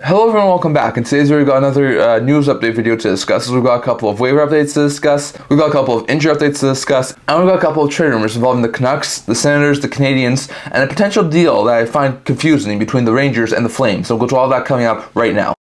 Hello everyone, welcome back. In today's video, we've got another news update video to discuss. We've got a couple of waiver updates to discuss, we've got a couple of injury updates to discuss, and we've got a couple of trade rumors involving the Canucks, the Senators, the Canadiens, and a potential deal that I find confusing between the Rangers and the Flames. So we'll go to all that coming up right now.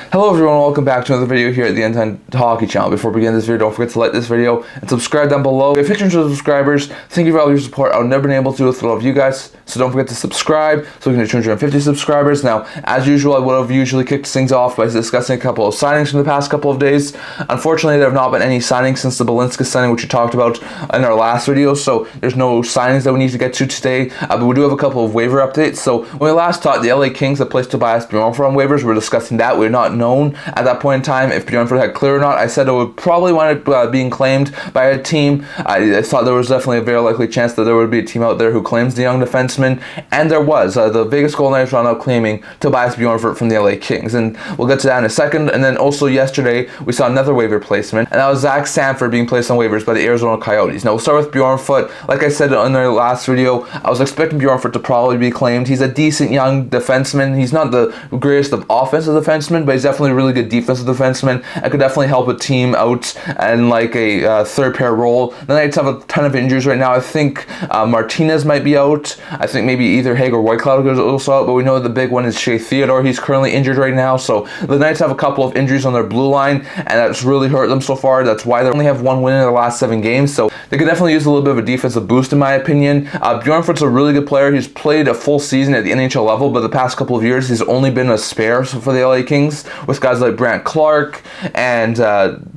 Hello everyone, welcome back to another video here at the NHL Hockey channel. Before we begin this video, don't forget to like this video and subscribe down below. We have 100 subscribers. Thank you for all your support. I've never been able to do this without you guys, so don't forget to subscribe so we can get 250 subscribers. Now, as usual, I would have usually kicked things off by discussing a couple of signings from the past couple of days. Unfortunately, there have not been any signings since the Balinska signing, which we talked about in our last video, so there's no signings that we need to get to today, but we do have a couple of waiver updates. So when we last talked, the LA Kings had placed Tobias Bjornfot on waivers. We're discussing that. We're not known at that point in time if Bjornfot had clear or not. I said it would probably wind up being claimed by a team. I thought there was definitely a very likely chance that there would be a team out there who claims the young defenseman, and there was. The Vegas Golden Knights wound up claiming Tobias Bjornfot from the LA Kings, and we'll get to that in a second. And then also yesterday we saw another waiver placement, and that was Vegas and Sanford being placed on waivers by the Arizona Coyotes. Now we'll start with Bjornfot. Like I said in our last video, I was expecting Bjornfot to probably be claimed. He's a decent young defenseman. He's not the greatest of offensive defensemen, but he's definitely a really good defensive defenseman and could definitely help a team out in like a third pair role. The Knights have a ton of injuries right now. I think Martinez might be out. I think maybe either Haig or Whitecloud is also out, but we know the big one is Shea Theodore. He's currently injured right now, so the Knights have a couple of injuries on their blue line, and that's really hurt them so far. That's why they only have one win in their last 7 games, so they could definitely use a little bit of a defensive boost in my opinion. Bjornfot's a really good player. He's played a full season at the NHL level, but the past couple of years he's only been a spare for the LA Kings with guys like Brant Clark and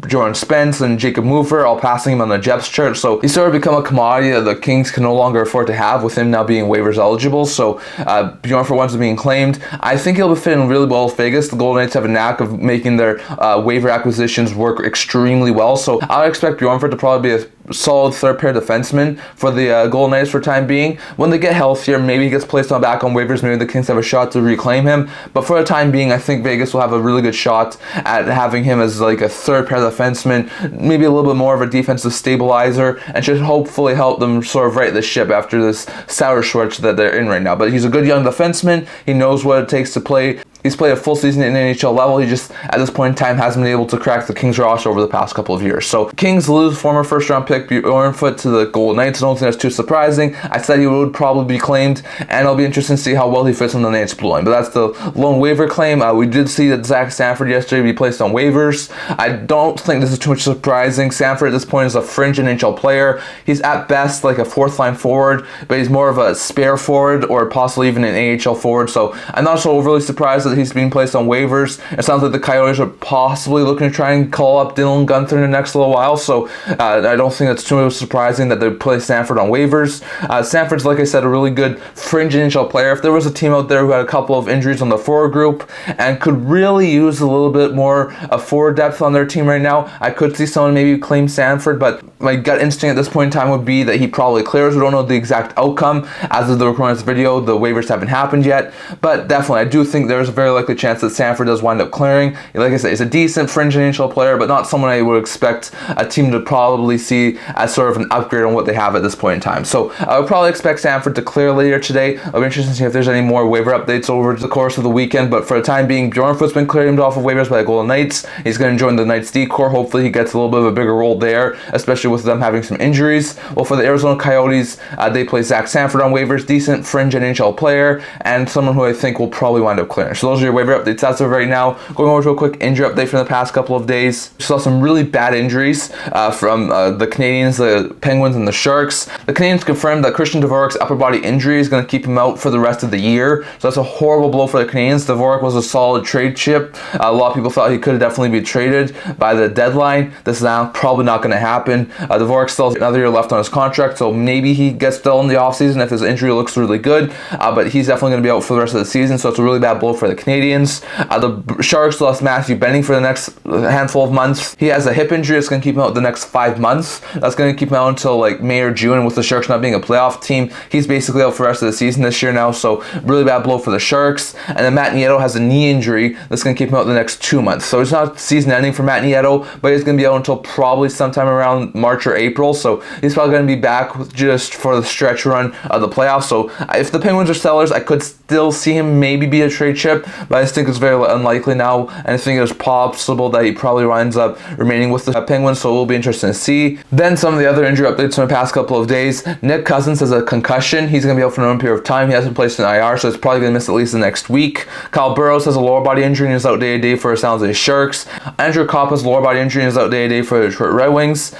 Jordan Spence and Jacob Mover all passing him on the Jets chart, so he's sort of become a commodity that the Kings can no longer afford to have with him now being waivers eligible. So Bjornfot winds up being claimed. I think he'll be fitting really well with Vegas. The Golden Knights have a knack of making their waiver acquisitions work extremely well, so I would expect Bjornfot to probably be a solid third pair defenseman for the Golden Knights for time being. When they get healthier, maybe he gets placed back on waivers. Maybe the Kings have a shot to reclaim him, but for the time being I think Vegas will have a really good shot at having him as like a third pair defenseman, maybe a little bit more of a defensive stabilizer, and should hopefully help them sort of right the ship after this sour stretch that they're in right now. But he's a good young defenseman. He knows what it takes to play. He's played a full season in the NHL level. He just, at this point in time, hasn't been able to crack the Kings roster over the past couple of years. So, Kings lose former first-round pick Bjornfot to the Golden Knights. I don't think that's too surprising. I said he would probably be claimed, and it'll be interesting to see how well he fits on the Knights' blue line. But that's the lone waiver claim. We did see that Vegas and Sanford yesterday be placed on waivers. I don't think this is too much surprising. Sanford at this point is a fringe NHL player. He's at best like a fourth-line forward, but he's more of a spare forward or possibly even an AHL forward. So, I'm not so overly surprised that he's being placed on waivers. It sounds like the Coyotes are possibly looking to try and call up Dylan Guenther in the next little while, so I don't think that's too surprising that they place Sanford on waivers. Sanford's, like I said, a really good fringe NHL player. If there was a team out there who had a couple of injuries on the forward group and could really use a little bit more of forward depth on their team right now, I could see someone maybe claim Sanford, but my gut instinct at this point in time would be that he probably clears. We don't know the exact outcome. As of the recording of this video, the waivers haven't happened yet, but definitely I do think there's a very likely chance that Sanford does wind up clearing. Like I said, he's a decent fringe NHL player, but not someone I would expect a team to probably see as sort of an upgrade on what they have at this point in time. So I would probably expect Sanford to clear later today. I'll be interested to see if there's any more waiver updates over the course of the weekend, but for the time being, Bjornfot's been cleared off of waivers by the Golden Knights. He's going to join the Knights D-Corps. Hopefully he gets a little bit of a bigger role there, especially with them having some injuries. Well, for the Arizona Coyotes, they place Vegas and Sanford on waivers. Decent fringe NHL player, and someone who I think will probably wind up clearing. So those are your waiver updates as of right now. Going over to a quick injury update from the past couple of days. We saw some really bad injuries from the Canadiens, the Penguins, and the Sharks. The Canadiens confirmed that Christian Dvorak's upper body injury is going to keep him out for the rest of the year. So that's a horrible blow for the Canadiens. Dvorak was a solid trade chip. A lot of people thought he could definitely be traded by the deadline. This is now probably not going to happen. Dvorak still has another year left on his contract, so maybe he gets still in the offseason if his injury looks really good. But he's definitely going to be out for the rest of the season, so it's a really bad blow for the Canadiens. The Sharks lost Matthew Benning for the next handful of months. He has a hip injury that's going to keep him out the next 5 months. That's going to keep him out until like May or June. And with the Sharks not being a playoff team, he's basically out for the rest of the season this year now. So really bad blow for the Sharks. And then Matt Nieto has a knee injury that's going to keep him out the next 2 months. So it's not season ending for Matt Nieto, but he's going to be out until probably sometime around March or April. So he's probably going to be back just for the stretch run of the playoffs. So if the Penguins are sellers, I could still see him maybe be a trade chip, but I just think it's very unlikely now, and I think it's possible that he probably winds up remaining with the Penguins, so it will be interesting to see. Then some of the other injury updates from the past couple of days. Nick Cousins has a concussion. He's going to be out for an period of time. He hasn't placed in IR, so it's probably going to miss at least the next week. Kyle Burrows has a lower body injury and is out day to day for San Jose Sharks. Andrew Copp has a lower body injury and is out day to day for the Detroit Red Wings.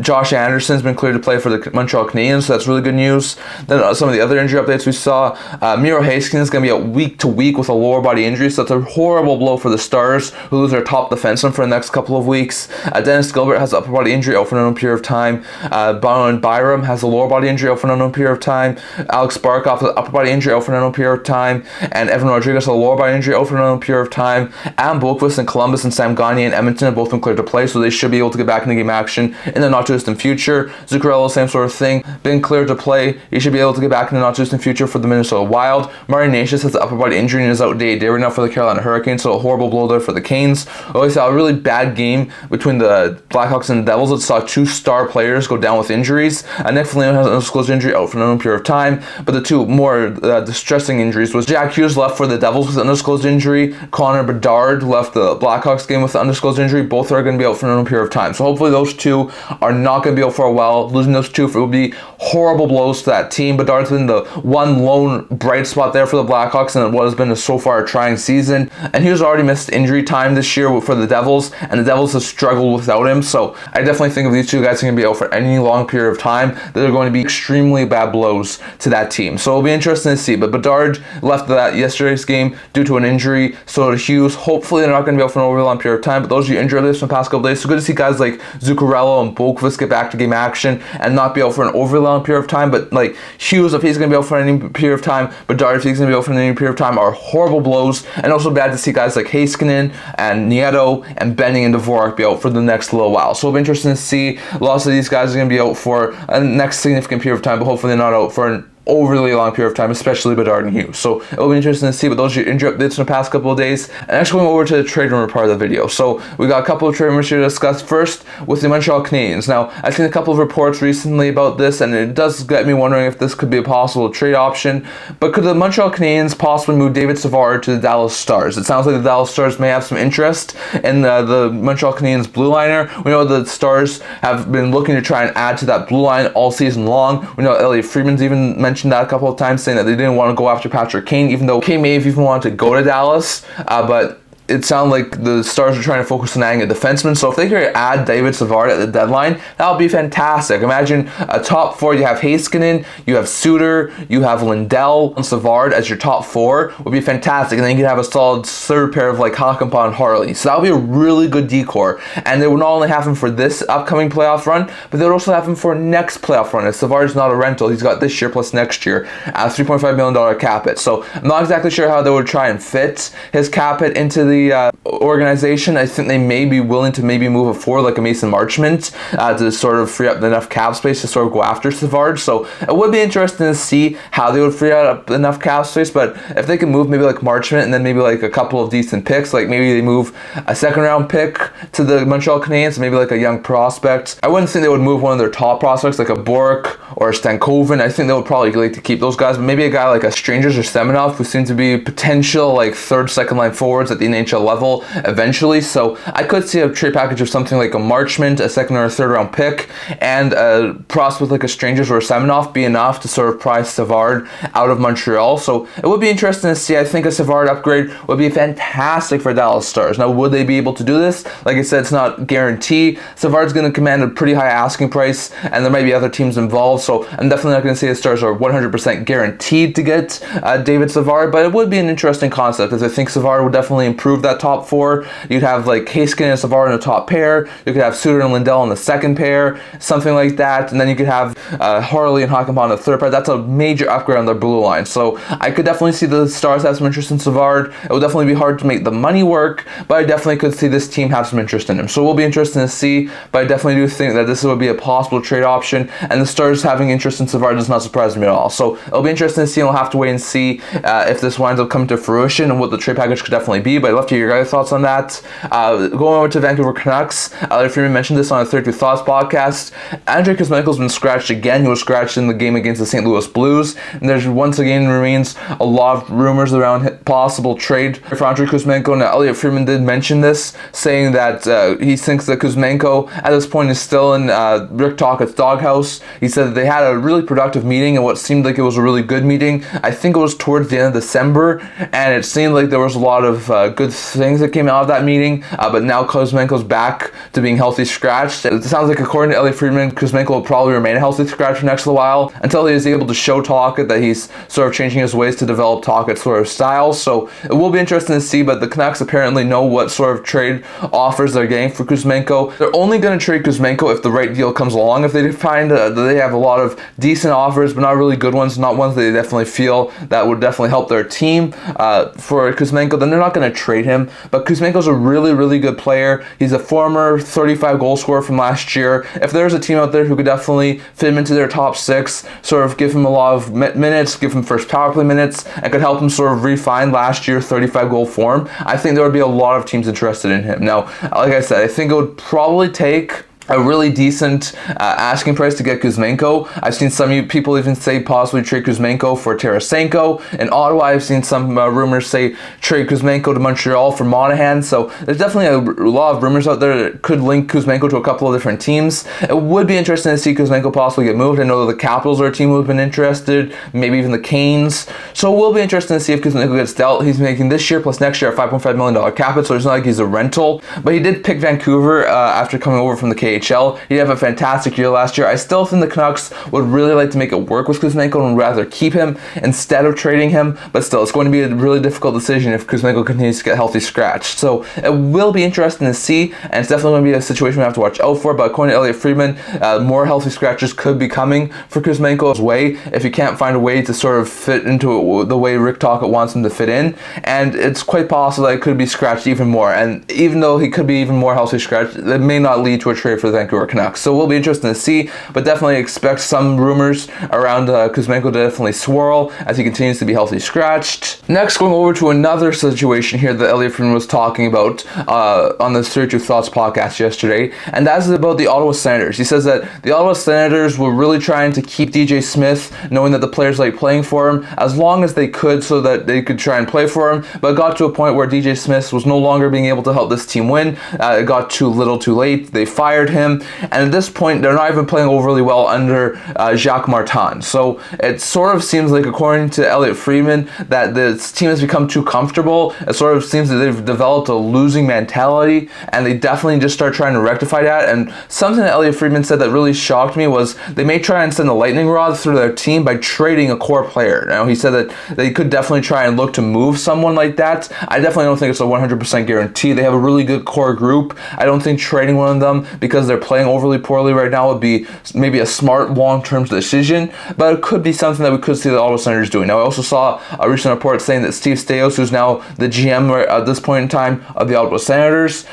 Josh Anderson's been cleared to play for the Montreal Canadiens, so that's really good news. Then some of the other injury updates we saw. Miro Heiskanen is going to be out week to week with a lower body injury, so that's a horrible blow for the Stars, who lose their top defenseman for the next couple of weeks. Dennis Gilbert has an upper body injury out for an unknown period of time. Bowen Byram has a lower body injury out for an unknown period of time. Alex Barkov has an upper body injury out for an unknown period of time. And Evan Rodriguez has a lower body injury out for an unknown period of time. Adam Boqvist in Columbus and Sam Gagner in Edmonton have both been cleared to play, so they should be able to get back into game action in the not too distant future. Zuccarello, same sort of thing, been cleared to play. He should be able to get back in the not too distant future for the Minnesota Wild. Martin Necas has an upper body injury and is out day to day right now for the Carolina Hurricanes, so a horrible blow there for the Canes. We always saw a really bad game between the Blackhawks and the Devils. It saw 2 star players go down with injuries. Nick Foligno has an undisclosed injury out for an unknown period of time, but the 2 more distressing injuries was Jack Hughes left for the Devils with an undisclosed injury. Connor Bedard left the Blackhawks game with an undisclosed injury. Both are going to be out for an unknown period of time, so hopefully those 2 are not going to be out for a while. Losing those 2 would be horrible blows to that team. Bedard's been the one lone bright spot there for the Blackhawks and what has been so far a trying season, and he was already missed injury time this year for the Devils, and the Devils have struggled without him. So I definitely think if these 2 guys are going to be out for any long period of time, they're going to be extremely bad blows to that team. So it'll be interesting to see. But Bedard left that yesterday's game due to an injury. So did Hughes. Hopefully they're not going to be out for an over long period of time, but those are your injury lists from the past couple days. So good to see guys like Zuccarello and Boqvist get back to game action and not be out for an over long period of time. But like Hughes, if he's going to be out for any period of time, Bedard, if he's going to be out for any period of time, are horrible blows. And also bad to see guys like Heiskanen and Nieto and Benning and Dvorak be out for the next little while. So it'll be interesting to see. Lots of these guys are going to be out for a next significant period of time, but hopefully they're not out for an overly long period of time, especially Bedard and Hughes. So it'll be interesting to see, but those are your injury updates from the past couple of days. And actually going over to the trade rumor part of the video. So we got a couple of trade rumors here to discuss. First, with the Montreal Canadiens. Now, I've seen a couple of reports recently about this, and it does get me wondering if this could be a possible trade option. But could the Montreal Canadiens possibly move David Savard to the Dallas Stars? It sounds like the Dallas Stars may have some interest in the Montreal Canadiens blue liner. We know the Stars have been looking to try and add to that blue line all season long. We know Elliot Friedman's even mentioned that a couple of times, saying that they didn't want to go after Patrick Kane, even though Kane may have even wanted to go to Dallas, but it sounded like the Stars are trying to focus on adding a defenseman. So if they could add David Savard at the deadline, that would be fantastic. Imagine a top 4. You have Heiskanen, you have Suter, you have Lindell and Savard as your top 4 would be fantastic. And then you could have a solid third pair of like Hakanpää and Harley. So that would be a really good decor. And they would not only have him for this upcoming playoff run, but they would also have him for next playoff run. As Savard's not a rental, he's got this year plus next year at a $3.5 million cap hit. So I'm not exactly sure how they would try and fit his cap hit into the organization. I think they may be willing to maybe move it forward like a Mason Marchment to sort of free up enough cap space to sort of go after Savard. So it would be interesting to see how they would free up enough cap space. But if they can move maybe like Marchment and then maybe like a couple of decent picks, like maybe they move a second round pick to the Montreal Canadiens, maybe like a young prospect. I wouldn't think they would move one of their top prospects like a Bork or a Stankoven. I think they would probably like to keep those guys, but maybe a guy like a Strangers or Semenov, who seem to be potential like third, second line forwards at the NHL level eventually. So I could see a trade package of something like a Marchment, a second or a third round pick, and a prospect like a Strangers or a Semenov be enough to sort of price Savard out of Montreal. So it would be interesting to see. I think a Savard upgrade would be fantastic for Dallas Stars. Now, would they be able to do this? Like I said, it's not guaranteed. Savard's going to command a pretty high asking price, and there might be other teams involved. So I'm definitely not going to say the Stars are 100% guaranteed to get David Savard, but it would be an interesting concept, as I think Savard would definitely improve improve that top four. You'd have like Heiskanen and Savard in the top pair. You could have Suter and Lindell in the second pair, something like that. And then you could have Harley and Hakanpää in the third pair. That's a major upgrade on their blue line. So I could definitely see the Stars have some interest in Savard. It would definitely be hard to make the money work, but I definitely could see this team have some interest in him. So we'll be interested to see, but I definitely do think that this would be a possible trade option, and the Stars having interest in Savard does not surprise me at all. So it'll be interesting to see, and we'll have to wait and see if this winds up coming to fruition and what the trade package could definitely be, but I'd love to hear your guys' thoughts on that. Going over to Vancouver Canucks, Elliot Friedman mentioned this on a 32 Thoughts podcast. Andrei Kuzmenko's been scratched again. He was scratched in the game against the St. Louis Blues, and there's once again remains a lot of rumors around possible trade for Andrei Kuzmenko. Now, Elliot Friedman did mention this, saying that he thinks that Kuzmenko at this point is still in Rick Tocchet's doghouse. He said that they had a really productive meeting, and what seemed like it was a really good meeting. I think it was towards the end of December, and it seemed like there was a lot of good things that came out of that meeting, but now Kuzmenko's back to being healthy scratched. It sounds like, according to Elliot Friedman, Kuzmenko will probably remain a healthy scratch for next little while until he is able to show Tocchet that he's sort of changing his ways to develop Tocchet's sort of style. So it will be interesting to see, but the Canucks apparently know what sort of trade offers they're getting for Kuzmenko. They're only going to trade Kuzmenko if the right deal comes along. If they find that they have a lot of decent offers, but not really good ones, not ones that they definitely feel that would definitely help their team for Kuzmenko, then they're not going to trade him. But Kuzmenko's a really, really good player. He's a former 35 goal scorer from last year. If there's a team out there who could definitely fit him into their top six, sort of give him a lot of minutes, give him first power play minutes, and could help him sort of refine last year's 35 goal form, I think there would be a lot of teams interested in him. Now, like I said, I think it would probably take a really decent asking price to get Kuzmenko. I've seen some people even say possibly trade Kuzmenko for Tarasenko. In Ottawa, I've seen some rumors say trade Kuzmenko to Montreal for Monahan. So there's definitely a lot of rumors out there that could link Kuzmenko to a couple of different teams. It would be interesting to see Kuzmenko possibly get moved. I know that the Capitals are a team who have been interested, maybe even the Canes. So it will be interesting to see if Kuzmenko gets dealt. He's making this year plus next year a $5.5 million cap hit, so it's not like he's a rental. But he did pick Vancouver after coming over from the KHL. He did have a fantastic year last year. I still think the Canucks would really like to make it work with Kuzmenko and would rather keep him instead of trading him, but still, it's going to be a really difficult decision if Kuzmenko continues to get healthy scratched. So it will be interesting to see, and it's definitely going to be a situation we have to watch out for, but according to Elliot Friedman, more healthy scratches could be coming for Kuzmenko's way if he can't find a way to sort of fit into the way Rick Tocchet wants him to fit in, and it's quite possible that it could be scratched even more, and even though he could be even more healthy scratched, it may not lead to a trade for the Vancouver Canucks. So we'll be interested to see, but definitely expect some rumors around Kuzmenko to definitely swirl as he continues to be healthy scratched. Next, going over to another situation here that Elliot Friedman was talking about on the 32 Thoughts podcast yesterday, and that's about the Ottawa Senators. He says that the Ottawa Senators were really trying to keep DJ Smith, knowing that the players like playing for him as long as they could so that they could try and play for him, but it got to a point where DJ Smith was no longer being able to help this team win. It got too little too late. They fired him, and at this point they're not even playing overly well under Jacques Martin. So it sort of seems like, according to Elliot Friedman, that this team has become too comfortable. It sort of seems that they've developed a losing mentality, and they definitely just start trying to rectify that. And something that Elliot Friedman said that really shocked me was they may try and send a lightning rod through their team by trading a core player. Now, he said that they could definitely try and look to move someone like that. I definitely don't think it's a 100% guarantee. They have a really good core group. I don't think trading one of them because they're playing overly poorly right now would be maybe a smart long-term decision, but it could be something that we could see the Ottawa Senators doing. Now, I also saw a recent report saying that Steve Staios, who's now the GM at this point in time of the Ottawa Senators,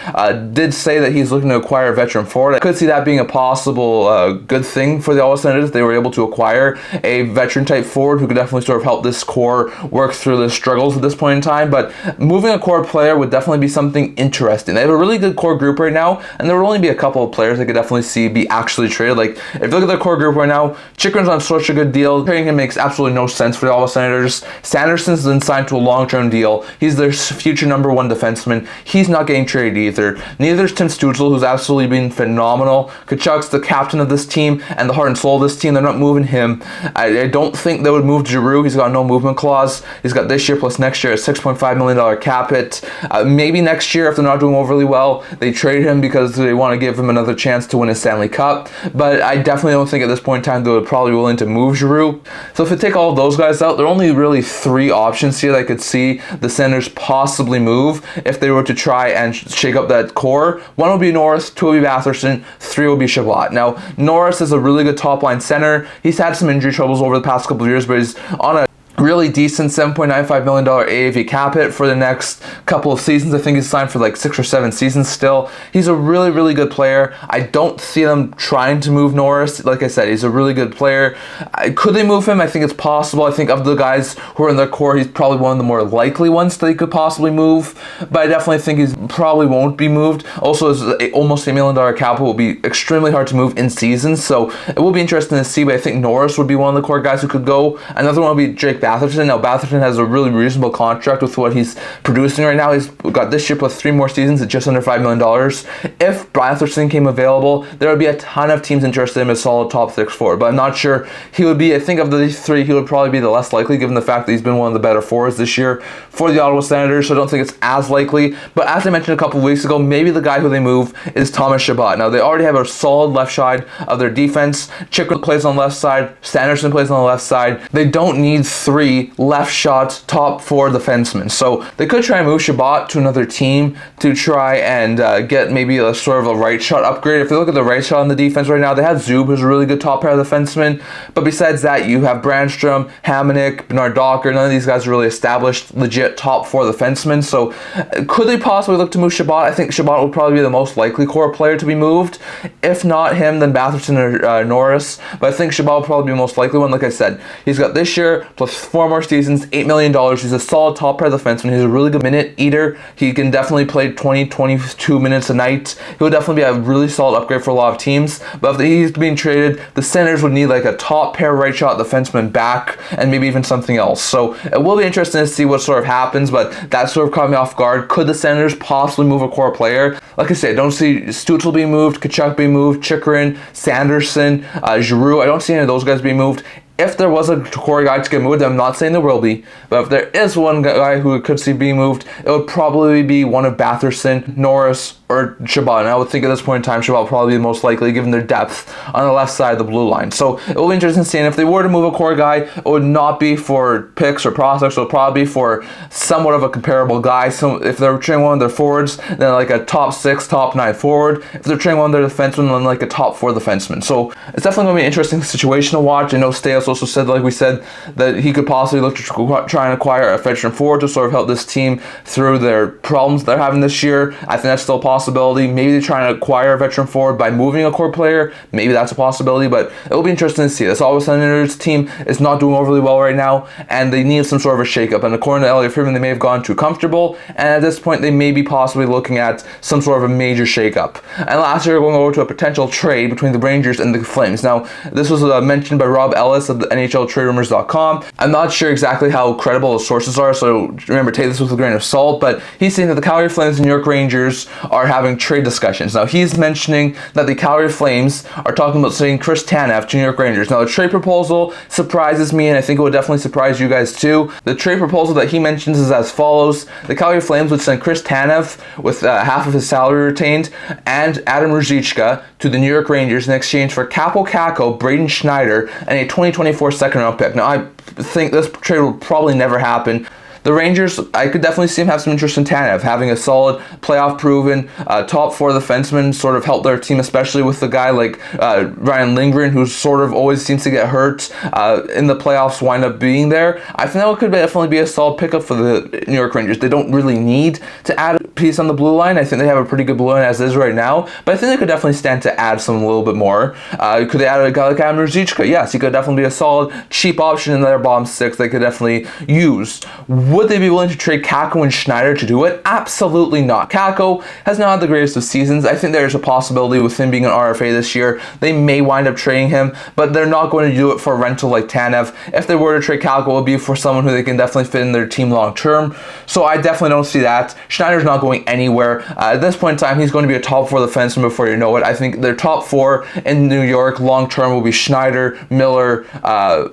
did say that he's looking to acquire a veteran forward. I could see that being a possible good thing for the Ottawa Senators if they were able to acquire a veteran-type forward who could definitely sort of help this core work through the struggles at this point in time. But moving a core player would definitely be something interesting. They have a really good core group right now, and there will only be a couple of players I could definitely see be actually traded. Like, if you look at their core group right now, Chikrin's on such a good deal. Trading him makes absolutely no sense for the Ottawa Senators. Sanderson's been signed to a long-term deal. He's their future number one defenseman. He's not getting traded either. Neither's Tim Stützle, who's absolutely been phenomenal. Kachuk's the captain of this team and the heart and soul of this team. They're not moving him. I don't think they would move Giroux. He's got no movement clause. He's got this year plus next year a $6.5 million cap hit. Maybe next year, if they're not doing overly well, they trade him because they want to give him another another chance to win a Stanley Cup. But I definitely don't think at this point in time they would probably be willing to move Giroux. So if you take all of those guys out, there are only really 3 options here that I could see the Senators possibly move if they were to try and shake up that core. 1 would be Norris, 2 would be Batherson, 3 would be Chabot. Now, Norris is a really good top-line center. He's had some injury troubles over the past couple of years, but he's on a really decent $7.95 million AAV cap hit for the next couple of seasons. I think he's signed for like 6 or 7 seasons still. He's a really, really good player. I don't see them trying to move Norris. Like I said, he's a really good player. Could they move him? I think it's possible. I think of the guys who are in their core, he's probably one of the more likely ones that they could possibly move. But I definitely think he probably won't be moved. Also, his almost $8 million cap will be extremely hard to move in season. So it will be interesting to see, but I think Norris would be one of the core guys who could go. Another one would be Jake Batherson. Now, Batherson has a really reasonable contract with what he's producing right now. He's got this year plus 3 more seasons at just under $5 million. If Batherson came available, there would be a ton of teams interested in him as solid top 6 forward. But I'm not sure he would be. I think of these 3, he would probably be the less likely, given the fact that he's been one of the better forwards this year for the Ottawa Senators. So I don't think it's as likely. But as I mentioned a couple of weeks ago, maybe the guy who they move is Thomas Chabot. Now, they already have a solid left side of their defense. Chychrun plays on the left side. Sanderson plays on the left side. They don't need 3 left shot top 4 defensemen. So they could try and move Chabot to another team to try and get maybe a sort of a right shot upgrade. If you look at the right shot on the defense right now, they have Zub, who's a really good top pair defenseman. But besides that, you have Brandstrom, Hamonic, Bernard Docker. None of these guys are really established, legit top 4 defensemen. So could they possibly look to move Chabot? I think Chabot would probably be the most likely core player to be moved. If not him, then Batherson or Norris. But I think Chabot will probably be the most likely one. Like I said, he's got this year plus 4 more seasons, $8 million. He's a solid top pair defenseman. He's a really good minute eater. He can definitely play 22 minutes a night. He would definitely be a really solid upgrade for a lot of teams. But if he's being traded, the Senators would need like a top pair right shot defenseman back and maybe even something else. So it will be interesting to see what sort of happens, but that sort of caught me off guard. Could the Senators possibly move a core player? Like I said, I don't see Stützle being moved, Tkachuk being moved, Chychrun, Sanderson, Giroux. I don't see any of those guys being moved. If there was a core guy to get moved, I'm not saying there will be, but if there is one guy who could see being moved, it would probably be one of Batherson, Norris, or Chabot. And I would think at this point in time, Chabot would probably be the most likely given their depth on the left side of the blue line. So it will be interesting seeing if they were to move a core guy, it would not be for picks or prospects, it would probably be for somewhat of a comparable guy. So if they're trading one of their forwards, then like a top 6, top 9 forward. If they're trading one of their defensemen, then like a top 4 defenseman. So it's definitely going to be an interesting situation to watch. I know Stales also said, like we said, that he could possibly look to try and acquire a veteran forward to sort of help this team through their problems they're having this year. I think that's still a possibility. Maybe they try and acquire a veteran forward by moving a core player. Maybe that's a possibility, but it will be interesting to see. This Ottawa Senators team is not doing overly well right now, and they need some sort of a shakeup. And according to Elliot Friedman, they may have gone too comfortable, and at this point, they may be possibly looking at some sort of a major shakeup. And last year, going over to a potential trade between the Rangers and the Flames. Now, this was mentioned by Rob Ellis of the NHL Trade Rumours.com. I'm not sure exactly how credible the sources are, so remember, take this with a grain of salt, but he's saying that the Calgary Flames and New York Rangers are having trade discussions. Now, he's mentioning that the Calgary Flames are talking about sending Chris Tanev to New York Rangers. Now, the trade proposal surprises me, and I think it would definitely surprise you guys too. The trade proposal that he mentions is as follows. The Calgary Flames would send Chris Tanev with half of his salary retained and Adam Ruzicka to the New York Rangers in exchange for Capo Caco, Braden Schneider, and a 2024 second round pick. Now, I think this trade will probably never happen. The Rangers, I could definitely see him have some interest in Tanev, having a solid, playoff-proven, top 4 defenseman, sort of help their team, especially with the guy like Ryan Lindgren, who sort of always seems to get hurt in the playoffs, wind up being there. I think that could definitely be a solid pickup for the New York Rangers. They don't really need to add a piece on the blue line. I think they have a pretty good blue line as is right now, but I think they could definitely stand to add some a little bit more. Could they add a guy like Adam Ruzicka? Yes, he could definitely be a solid, cheap option in their bottom 6 they could definitely use. Would they be willing to trade Caco and Schneider to do it? Absolutely not. Caco has not had the greatest of seasons. I think there's a possibility with him being an RFA this year, they may wind up trading him, but they're not going to do it for a rental like Tanev. If they were to trade Caco, it would be for someone who they can definitely fit in their team long term. So I definitely don't see that. Schneider's not going anywhere. At this point in time, he's going to be a top 4 defenseman before you know it. I think their top 4 in New York long term will be Schneider, Miller,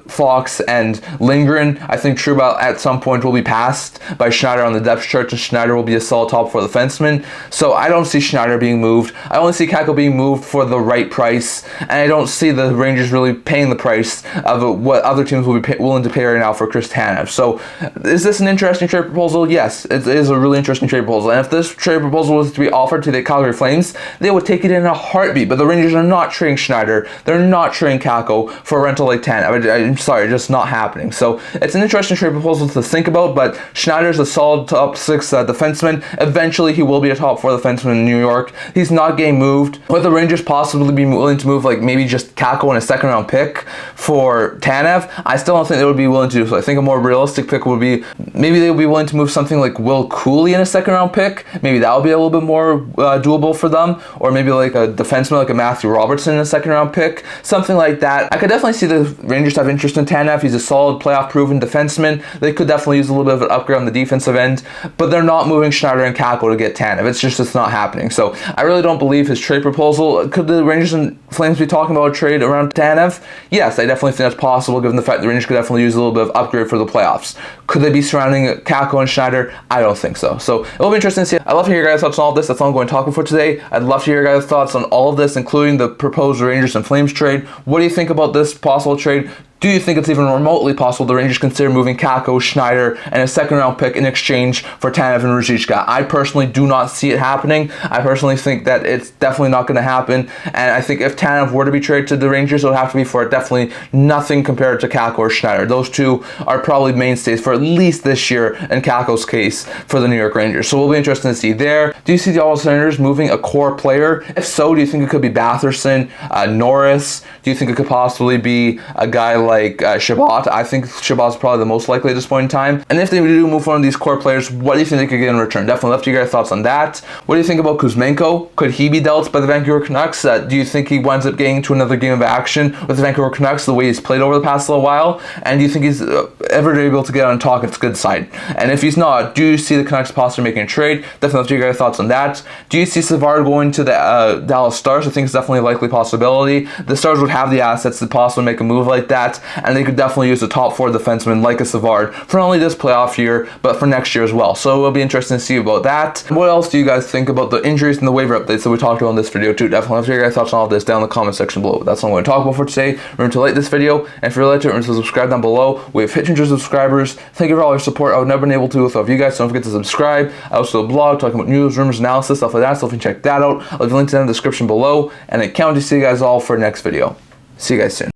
Fox, and Lindgren. I think Trouba at some point will be passed by Schneider on the depth chart, and Schneider will be a solid top 4 defenseman. So I don't see Schneider being moved. I only see Kakko being moved for the right price, and I don't see the Rangers really paying the price of what other teams will be willing to pay right now for Chris Tanev. So is this an interesting trade proposal? Yes, it is a really interesting trade proposal. And if this trade proposal was to be offered to the Calgary Flames, they would take it in a heartbeat. But the Rangers are not trading Schneider. They're not trading Kakko for a rental like Tanev. I'm sorry, just not happening. So it's an interesting trade proposal to think about, but Schneider's a solid top 6 defenseman. Eventually, he will be a top 4 defenseman in New York. He's not getting moved. Would the Rangers possibly be willing to move like maybe just Kakko and a second round pick for Tanev? I still don't think they would be willing to do so. I think a more realistic pick would be maybe they would be willing to move something like Will Cooley in a second round pick. Maybe that would be a little bit more doable for them, or maybe like a defenseman like a Matthew Robertson in a second round pick, something like that. I could definitely see the Rangers have interest in Tanev. He's a solid playoff proven defenseman. They could definitely use a little bit of an upgrade on the defensive end, but they're not moving Schneider and Kakko to get Tanev. It's not happening. So I really don't believe his trade proposal. Could the Rangers and Flames be talking about a trade around Tanev? Yes, I definitely think that's possible, given the fact the Rangers could definitely use a little bit of upgrade for the playoffs. Could they be surrounding Kakko and Schneider? I don't think so. So it'll be interesting to see. I'd love to hear your guys' thoughts on all of this. That's all I'm going to talk about for today. I'd love to hear your guys' thoughts on all of this, including the proposed Rangers and Flames trade. What do you think about this possible trade? Do you think it's even remotely possible the Rangers consider moving Kakko, Schneider, and a second round pick in exchange for Tanev and Ruzicka? I personally do not see it happening. I personally think that it's definitely not going to happen. And I think if Tanev were to be traded to the Rangers, it would have to be for definitely nothing compared to Kakko or Schneider. Those two are probably mainstays for at least this year in Kakko's case for the New York Rangers. So we'll be interested to see there. Do you see the Ottawa Senators moving a core player? If so, do you think it could be Batherson, Norris? Do you think it could possibly be a guy like Chabot? I think Chabot's probably the most likely at this point in time. And if they do move one of these core players, what do you think they could get in return? Definitely love to hear your thoughts on that. What do you think about Kuzmenko? Could he be dealt by the Vancouver Canucks? Do you think he winds up getting to another game of action with the Vancouver Canucks the way he's played over the past little while? And do you think he's ever able to get on Talkett's good side? And if he's not, do you see the Canucks possibly making a trade? Definitely love to hear your thoughts on that. Do you see Savard going to the Dallas Stars? I think it's definitely a likely possibility. The Stars would have the assets to possibly make a move like that, and they could definitely use a top 4 defenseman like a Savard for not only this playoff year, but for next year as well. So it'll be interesting to see about that. What else do you guys think about the injuries and the waiver updates that we talked about in this video too? Definitely have to hear your guys' thoughts on all of this down in the comment section below. That's all I'm going to talk about for today. Remember to like this video, and if you're related to it, remember to subscribe down below. We have hit 100 subscribers. Thank you for all your support. I would never been able to without you guys, so don't forget to subscribe. I also have a blog talking about news, rumors, analysis, stuff like that, so if you can check that out, I'll leave the link to that in the description below, and I can't wait to see you guys all for the next video. See you guys soon.